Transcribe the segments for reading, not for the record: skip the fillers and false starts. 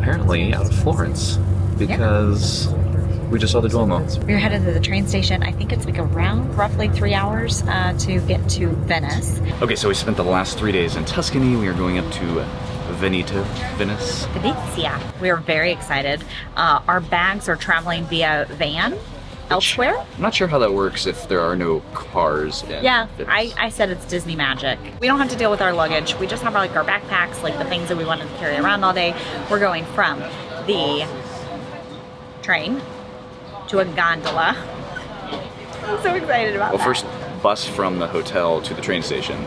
apparently out of Florence because we just saw the Duomo. We're headed to the train station. I think it's like around roughly 3 hours to get to Venice. Okay, so we spent the last 3 days in Tuscany. We are going up to Venice. Venezia. We are very excited. Our bags are traveling via van elsewhere. I'm not sure how that works if there are no cars in Venice. I said it's Disney magic. We don't have to deal with our luggage. We just have our backpacks, like the things that we wanted to carry around all day. We're going from the train to a gondola. I'm so excited about that. Well, first bus from the hotel to the train station,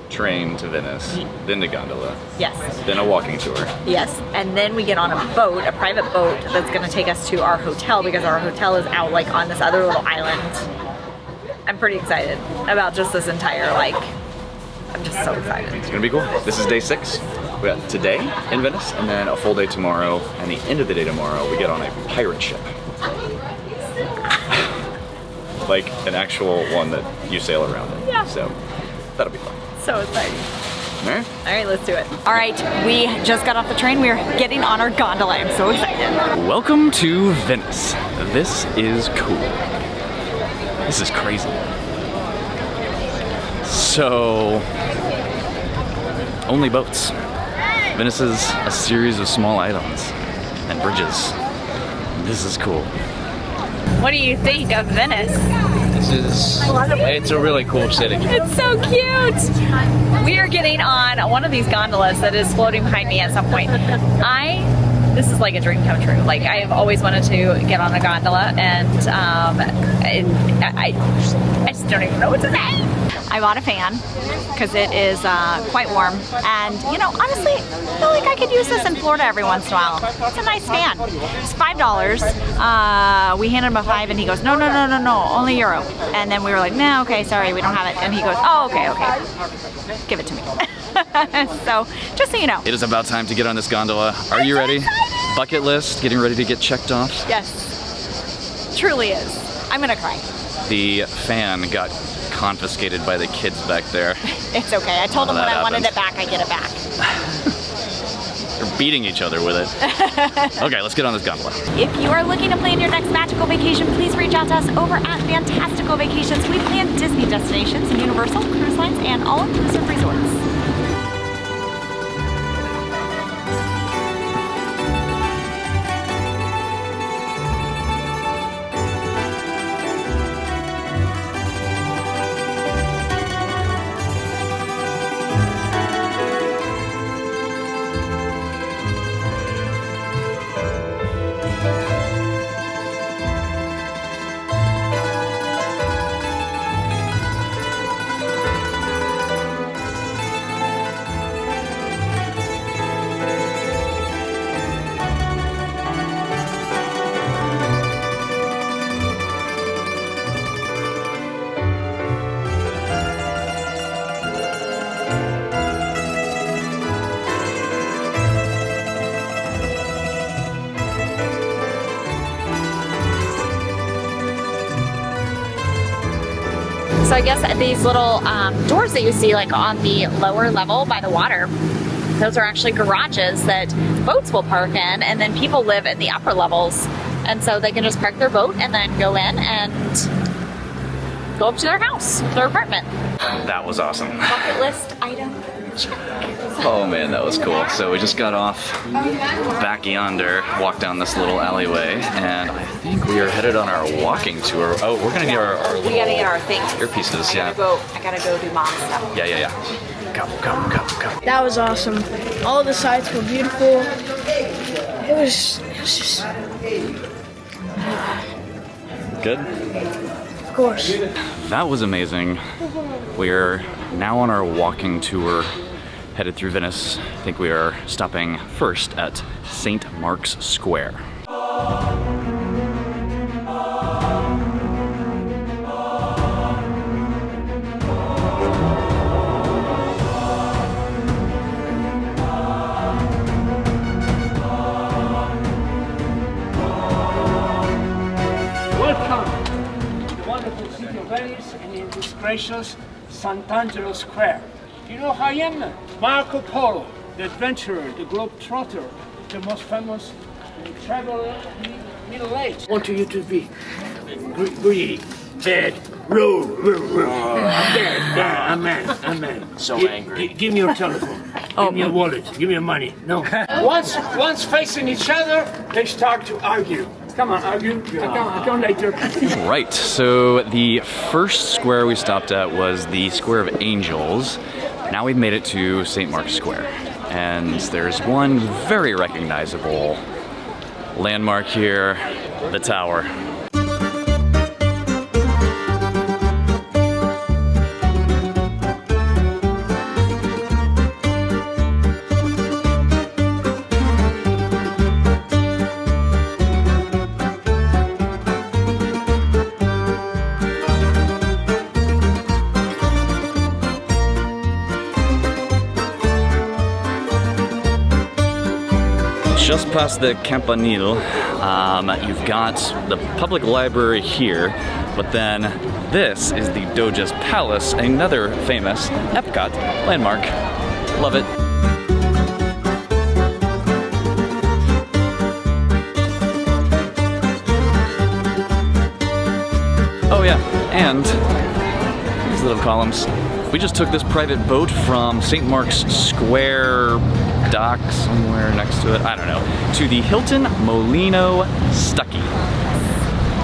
train to Venice, then the gondola. Yes. Then a walking tour. Yes, and then we get on a boat, a private boat that's gonna take us to our hotel because our hotel is out like on this other little island. I'm pretty excited about just this entire I'm just so excited. It's gonna be cool. This is day 6. We got today in Venice and then a full day tomorrow, and the end of the day tomorrow we get on a pirate ship. Like an actual one that you sail around in. Yeah. So that'll be fun. So exciting. All right. All right, let's do it. All right, we just got off the train. We're getting on our gondola. I'm so excited. Welcome to Venice. This is cool. This is crazy. So, only boats. Venice is a series of small islands and bridges. This is cool. What do you think of Venice? It's a really cool city. It's so cute. We are getting on one of these gondolas that is floating behind me at some point. This is like a dream come true. Like, I have always wanted to get on a gondola, and I just don't even know what to say. I bought a fan because it is quite warm, and honestly, I feel like I could use this in Florida every once in a while. It's a nice fan. It's $5. We handed him a $5, and he goes, no, only euro. And then we were like, no, okay, sorry, we don't have it. And he goes, oh, okay, give it to me. So, just so you know. It is about time to get on this gondola. Are you ready? Bucket list, getting ready to get checked off. Yes, truly is. I'm gonna cry. The fan got confiscated by the kids back there. It's okay. I told them when I wanted it back, I get it back. They're beating each other with it. Okay, let's get on this gondola. If you are looking to plan your next magical vacation, please reach out to us over at Fantastical Vacations. We plan Disney destinations, Universal, cruise lines, and all-inclusive resorts. So I guess these little doors that you see on the lower level by the water, those are actually garages that boats will park in, and then people live in the upper levels. And so they can just park their boat and then go in and go up to their house, their apartment. That was awesome. Bucket list item. Oh man, that was cool. So we just got off back yonder, walked down this little alleyway, and I think we are headed on our walking tour. Oh, we're gonna get our We gotta get our things. earpieces, I gotta go do mom stuff. Yeah. Go. That was awesome. All the sights were beautiful. It was just... Good? Of course. That was amazing. We're now on our walking tour, headed through Venice. I think we are stopping first at St. Mark's Square. Welcome to the wonderful city of Venice and in this gracious Sant'Angelo Square. You know who I am? Marco Polo, the adventurer, the globetrotter. the most famous traveler in Middle Age. I want you to be greedy, bad, rude. I'm mad. So angry. Give me your telephone. Give me your wallet. Give me your money. No. Once facing each other, they start to argue. Come on, argue. I'll come later. Right, so the first square we stopped at was the Square of Angels. Now we've made it to St. Mark's Square. And there's one very recognizable landmark here, the tower. Just past the Campanile, you've got the public library here, but then this is the Doge's Palace, another famous Ep.5 landmark. Love it. Oh yeah, and these little columns. We just took this private boat from St. Mark's Square dock somewhere next to it, I don't know, to the Hilton Molino Stucky.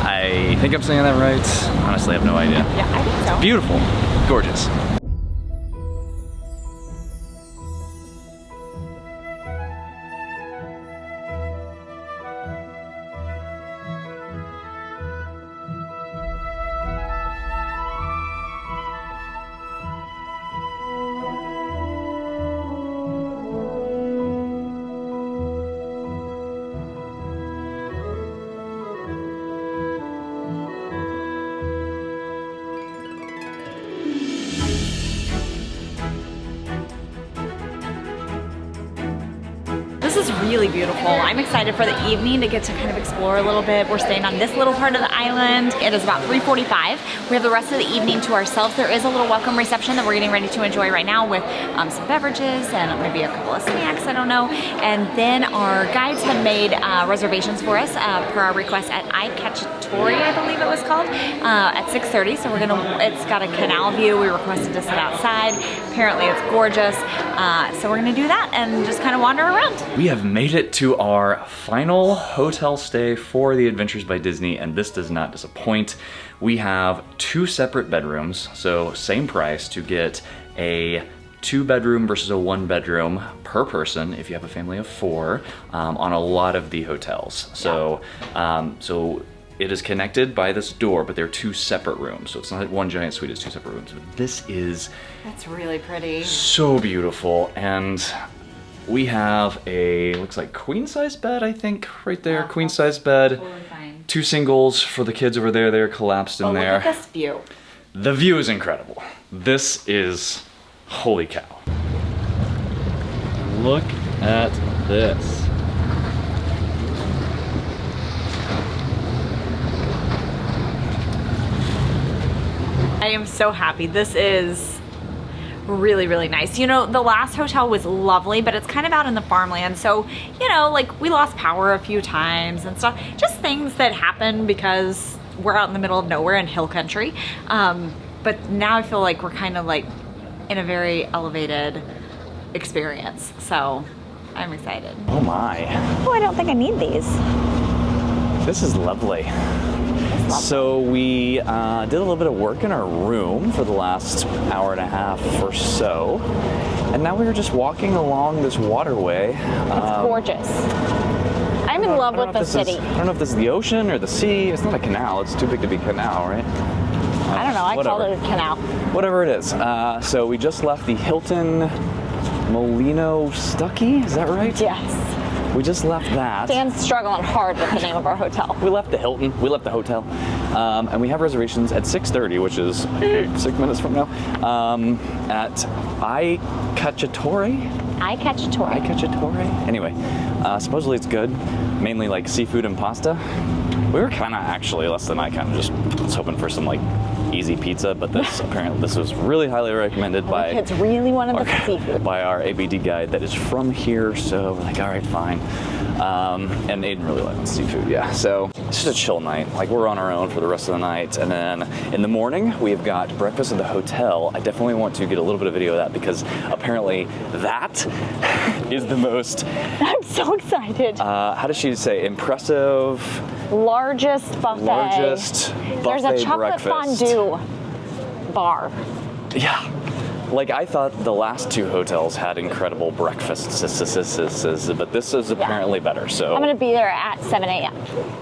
I think I'm saying that right. Honestly, I have no idea. Yeah, I think so. Beautiful, gorgeous. This is really beautiful. I'm excited for the evening to get to kind of explore a little bit. We're staying on this little part of the island. It is about 3:45. We have the rest of the evening to ourselves. There is a little welcome reception that we're getting ready to enjoy right now with some beverages and maybe a couple of snacks, I don't know. And then our guides have made reservations for us per our request at I Cacciatore, I believe it was called, at 6:30. So it's got a canal view. We requested to sit outside. Apparently it's gorgeous. So we're gonna do that and just kind of wander around. We have made it to our final hotel stay for the Adventures by Disney, and this does not disappoint. We have 2 separate bedrooms, so same price to get a 2-bedroom versus a 1-bedroom per person if you have a family of 4 on a lot of the hotels. So, so it is connected by this door, but they're 2 separate rooms. So it's not like one giant suite, it's 2 separate rooms. But this is That's really pretty. so beautiful, and we have a, looks like queen-size bed, I think, right there. Queen-size bed. Totally fine. 2 singles for the kids over there. They're collapsed in there. Look at this view. The view is incredible. This is, holy cow. Look at this. I am so happy. This is really, really nice. You know, the last hotel was lovely, but it's kind of out in the farmland. So, you know, like we lost power a few times and stuff. Just things that happen because we're out in the middle of nowhere in hill country. But now I feel like we're kind of like in a very elevated experience. So I'm excited. Oh my. Oh, I don't think I need these. This is lovely. So we did a little bit of work in our room for the last hour and a half or so. And now we were just walking along this waterway. It's gorgeous. I'm in love with the city. I don't know if this is the ocean or the sea. It's not a canal. It's too big to be a canal, right? I don't know. I call it a canal. Whatever it is. So we just left the Hilton Molino Stucky. Is that right? Yes. We just left that. Dan's struggling hard with the name of our hotel. We left the Hilton. We left the hotel. And we have reservations at 6:30, which is 6 minutes from now, at I Cacciatore. I Cacciatore. I Cacciatore. Anyway, supposedly it's good. Mainly like seafood and pasta. We were kind of actually, less than I kind of just was hoping for some like easy easy pizza, but this apparently this was really highly recommended by Kids really wanted the seafood. by our ABD guide that is from here. So we're like, all right, fine. And Aiden really liked the seafood, yeah. So it's just a chill night. Like we're on our own for the rest of the night, and then in the morning we've got breakfast at the hotel. I definitely want to get a little bit of video of that because apparently that is the most. I'm so excited. How does she say? Impressive. Largest buffet. There's a chocolate breakfast. fondue bar. Yeah. Like I thought the last two hotels had incredible breakfasts, but this is apparently better. So I'm gonna be there at 7 a.m.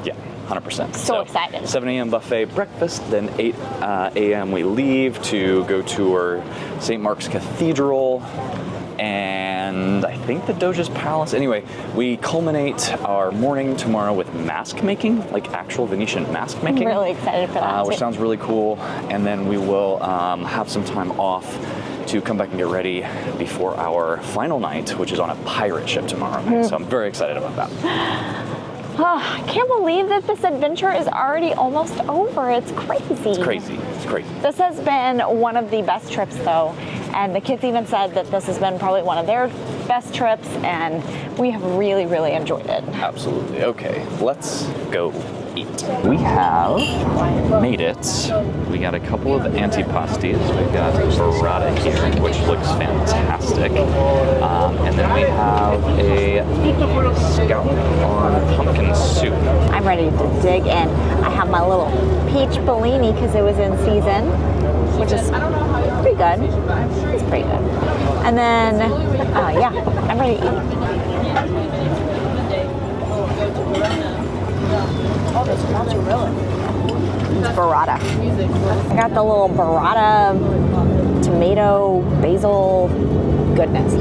Yeah, 100%. So excited. 7 a.m. buffet breakfast, then 8 a.m. we leave to go tour St. Mark's Cathedral and I think the Doge's Palace. Anyway, we culminate our morning tomorrow with mask making, like actual Venetian mask making. I'm really excited for that which too. sounds really cool. And then we will have some time off to come back and get ready before our final night, which is on a pirate ship tomorrow night. So I'm very excited about that. Oh, I can't believe that this adventure is already almost over. It's crazy. It's crazy. It's crazy. This has been one of the best trips though. And the kids even said that this has been probably one of their best trips and we have really, really enjoyed it. Absolutely. Okay, let's go eat. We have made it. We got a couple of antipastis. We've got burrata here, which looks fantastic. And then we have a scallop on pumpkin soup. I'm ready to dig in. I have my little peach bellini because it was in season, which is pretty good. It's pretty good. And then, yeah, I'm ready to eat. Oh, there's mozzarella. It's burrata. I got the little burrata, tomato, basil goodness.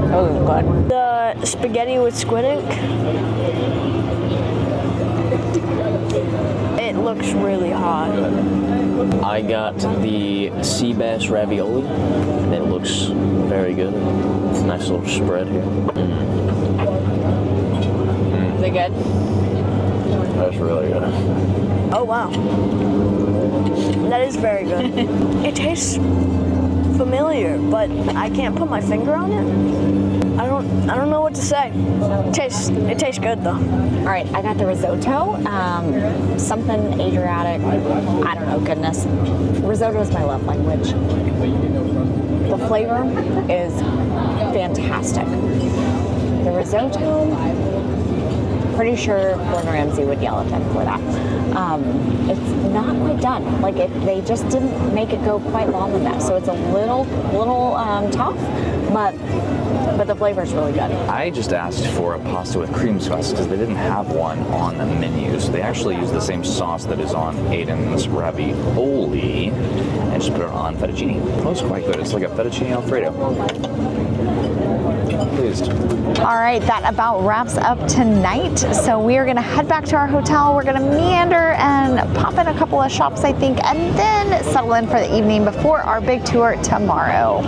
Those are good. The spaghetti with squid ink. It looks really hot. I got the sea bass ravioli, and it looks very good. Nice little spread here. Is it good? That's really good. Oh wow. That is very good. It tastes familiar, but I can't put my finger on it. I don't know what to say. It tastes good though. All right, I got the risotto, something Adriatic, I don't know, goodness. Risotto is my love language. The flavor is fantastic. The risotto, pretty sure Gordon Ramsay would yell at them for that. It's not quite done. Like they just didn't make it go quite long enough, so it's a little tough, but the flavor is really good. I just asked for a pasta with cream sauce because they didn't have one on the menu. So they actually use the same sauce that is on Aiden's ravioli and just put it on fettuccine. It was quite good. It's like a fettuccine Alfredo. Pleased. All right, that about wraps up tonight. So we are gonna head back to our hotel. We're gonna meander and pop in a couple of shops, I think, and then settle in for the evening before our big tour tomorrow.